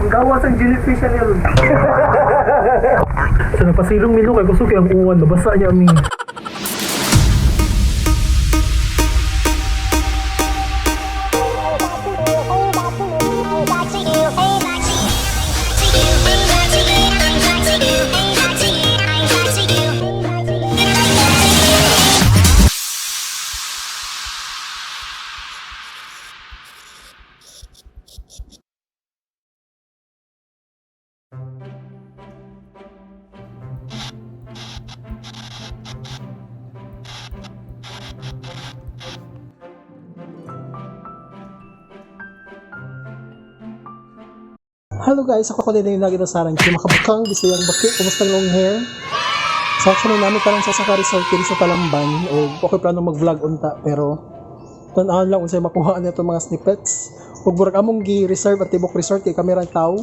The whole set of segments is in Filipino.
Ang gawas ang jellyfish niya ron. Sa napasilong milo kay gusto kaya ang uwan, nabasa niya ami. Hello guys, ako din yung lagi na sarang Kimakabukang, Bisayang Baki, kumusta long hair? So actually namin parang sa resort din sa Talamban o okay plano mag-vlog unta pero tanahan lang unsay makuha na itong mga snippets ug burag among gi-reserve at tibok resort kay kamerang tao.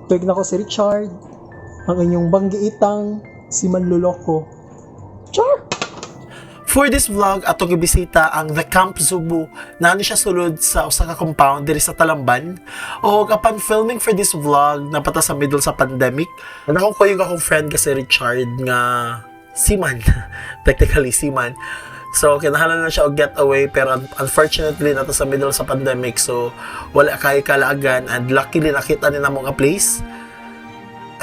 Tuig na ko si Richard, ang inyong banggiitang si Manluloko. Char! For this vlog, ato gibisita ang The Camp Zubu na siya sulod sa usa ka compound diri sa Talamban. O upon filming for this vlog, napata sa middle sa pandemic. Nakakuyog akong friend kasi Richard nga seaman. Technically seaman. So kinahanglan na siya og getaway pero unfortunately nata sa middle sa pandemic so wala kay kalaagan and luckily nakita ni namo nga place.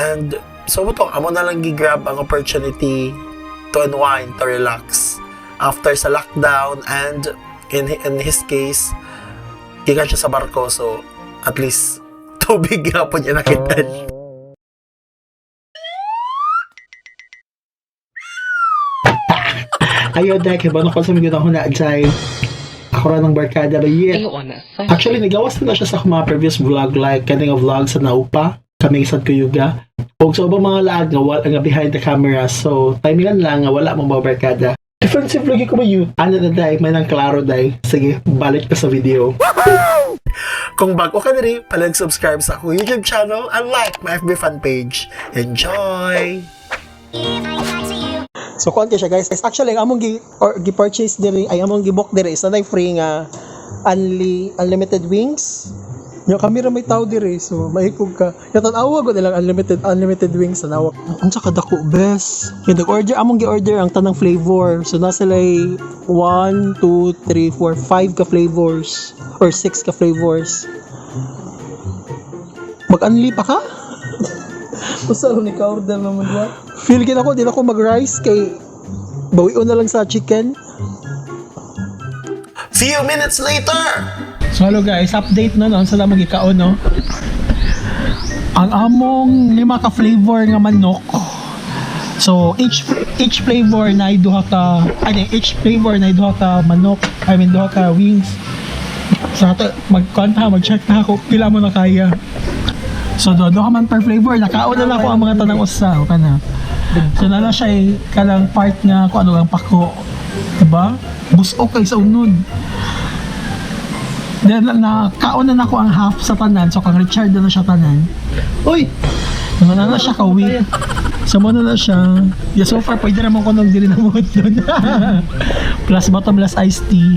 And so buto amo na lang gi-grab ang opportunity to unwind, to relax after sa lockdown and in his case gikan siya sa barko so at least tubig gapon niya nakitan. Ayaw dahil kaya ba nakon sa mga ako na dyan ako rin ng barkada ba yet. Actually nagawas na siya sa mga previous vlog like kaning vlog sa Naupa kami sa Kuyuga o sa ibang mga laag nga wala nga behind the camera so timingan lang nga wala mong mga barkada. Defensive lagi ko ba yun? Ano na day? May nang klaro day. Sige, balik ka sa video. Kung bago ka na rin, palag-subscribe sa akong YouTube channel and like my FB fan page. Enjoy! So kuan kay siya guys. Actually ang among gi-purchase diri ay among gi-book diri is na free nga unlimited wings. Yung camera may tao diri so mahikog ka. Yatan-awa ko nilang unlimited wings sa nawak. Unsa ka dako bes? Yung nag-order among gi-order ang tanang flavor. So nasa lay 1 2 3 4 5 ka flavors or 6 ka flavors. Mag-unli pa ka? Usa ron ika-order naman diha. Feel gid ako, di na ako mag-rice kay bawion na lang sa chicken. Few minutes later! So hello guys, update no sa lamang ikaon no. Ang among 5 ka flavor nga manok. So each flavor na duha ka each flavor na duha ka manok, I mean duha ka wings. So ato mag-check na ako pila mo na kaya. So do man per flavor, nakaon na ako ang mga tanang usa o kana. So na siya kalang part nga kung ano ang pako. Diba? Busok kay sa unod. Then nakaon na ako ang half sa tanan, so kang Richard na siya tanan. Uy! Naman na siya kawi. So muna na siya. Yeah, so far pwede naman ko nang dili na mo doon. Plus bottomless iced tea.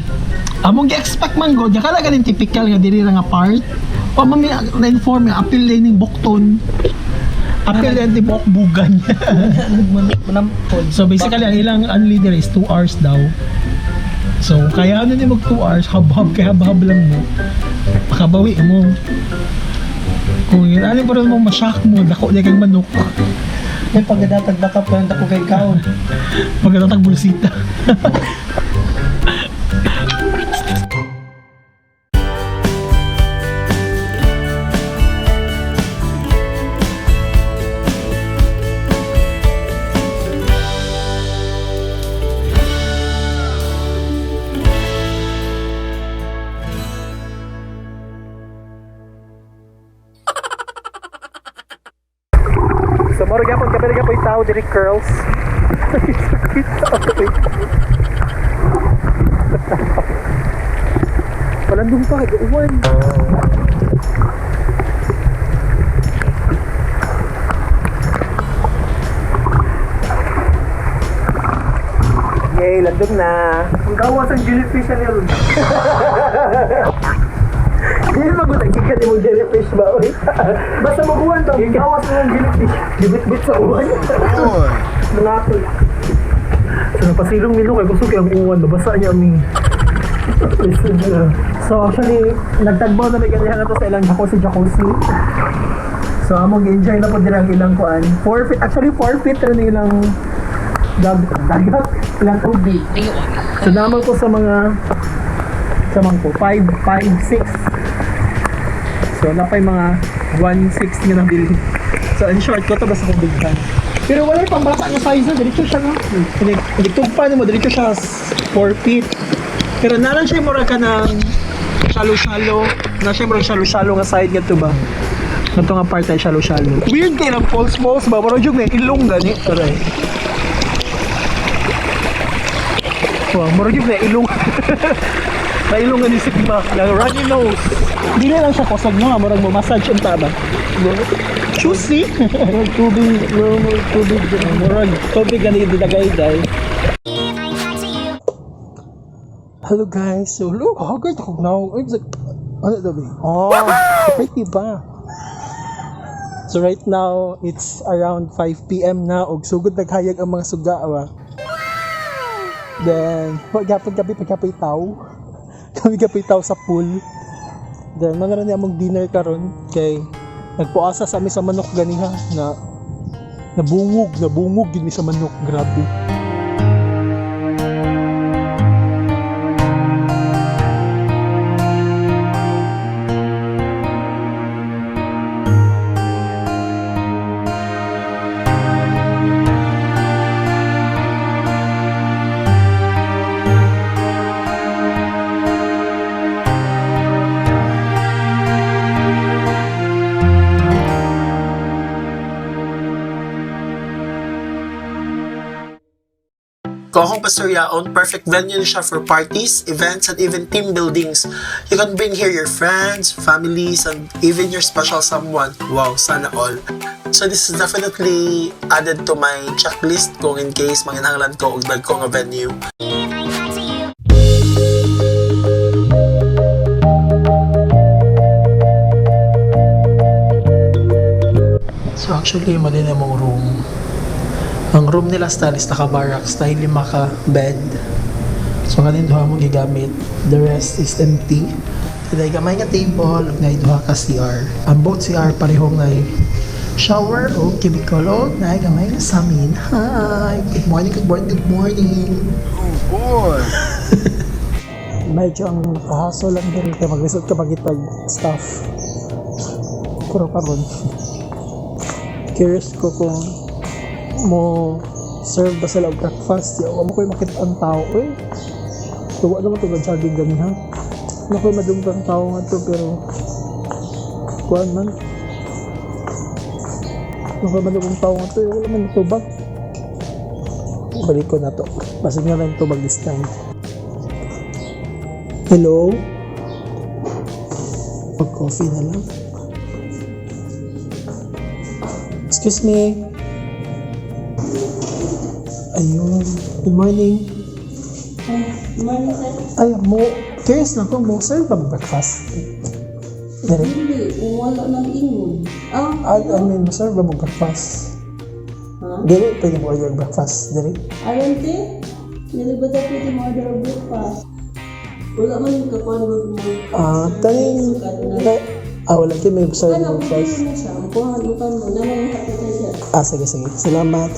Among gi-expect man go, di kala ganin typical nga dili nga part. O mami na-inform nga apil din ning bukton. Apil din yung bukbugan. So basically ang ilang unli there is 2 hours daw. So kaya ano din mag 2 hours, hab-hab kaya hab-hab lang mo. Makabawi mo. Kung yun, alin pa rin mo masyak mo, dako niya kang manok. May pagdadatag baka pa ko kay kaon. Pagdadatag bulisita. So moro gyapon kabila gyapon tao diri curls. Palandong pa kay uwan. Yay, landong na. Ang gawas ang jellyfish niya ron. Hindi magutang kikat yung jellyfish ba? Oy? Basta makuhan to. Awas mo yung jellyfish. Gibit-bit sa uwan. Nanakot. So, napasilong nilo kay gusto kayang uwan. Nabasa niya aming. So actually, nagtagbaw na may ganyan na to sa ilang jacuzzi. So among enjoy na po din ang ilang kuan. 4 feet, actually 4 feet rin ilang dagat, ilang tubig. So naman po sa mga po 5, 6. So napay mga 1.6 nga ng building. So in short, ko to basta kong bigtan. Pero wala yung pambata ng size na, dito siya nga. Nagtugpa mo, dito siya 4 feet. Pero nalang siya mura ka ng shallow-shallow. Na siya mura shallow-shallow nga side nga to ba? Ito nga part ay shallow-shallow. Weird kayo ng false ba? Parang yung may ilong gani. Aray. Wow, marang yung may ilong. May ilong gani sa iba. Runny nose. Hindi lang siya kusog mo. Marang mo massage yung taba. Juicy. Tubig. Tubig. Marang tubig gani didagay dahil. Hello guys, so look, how good ako now. It's like, ano ito ba? Oh, pretty ba? So right now, it's around 5 p.m. na, og sugod naghayag ang mga suga, ba? Then, pagkapay tao. Kami tao sa pool. Then, mga rin among dinner karon kay nagpuasa sa amin sa manok ganiha na nabungog yun sa manok, grabe. Kohong Pastoryaon, perfect venue siya for parties, events, and even team buildings. You can bring here your friends, families, and even your special someone. Wow, sana all. So this is definitely added to my checklist kung in case manginahanglan ko og dagko nga venue. So actually, mo din among room. Ang room nila style is naka-barrack style, 5 ka bed. So kanin duha mo gigamit. The rest is empty. Today gamay nga table, ngay duha ka CR. Ang both CR parehong ngay shower o cubicle o ngay gamay nga samin. Hi! Good morning. Oh boy! Medyo ang nakahasol lang din kaya mag-resort ka magitag staff. Puro karon. Curious ko kung mo serve ba sila og breakfast. Yaw mo ko'y makita ang tao eh. Tuwa naman ito jogging gani ha. Ano ko'y madunggang tao nga to pero kuhaan man. Ano ko'y madunggang tao nga to eh. Wala man tubag. Balik ko na to. Basig nga lang tubag this time. Hello? Mag-coffee na lang. Excuse me. Ayun. Good morning. Good morning, sir. Ay, curious lang kung mo serve ba breakfast? Dari? Hindi, wala nang ingon. I mean, mo serve ba mo breakfast? Ha? Dari, pwede mo order breakfast. Dari? Ayon, te? Nalibad ako pwede mo order ang breakfast. Wala man yung kakuan mo. Taning... wala kayo may serve Kaya, mo breakfast. kung mo siya, kuhan mo ka mo, naman yung kapitay siya. Sige. Salamat.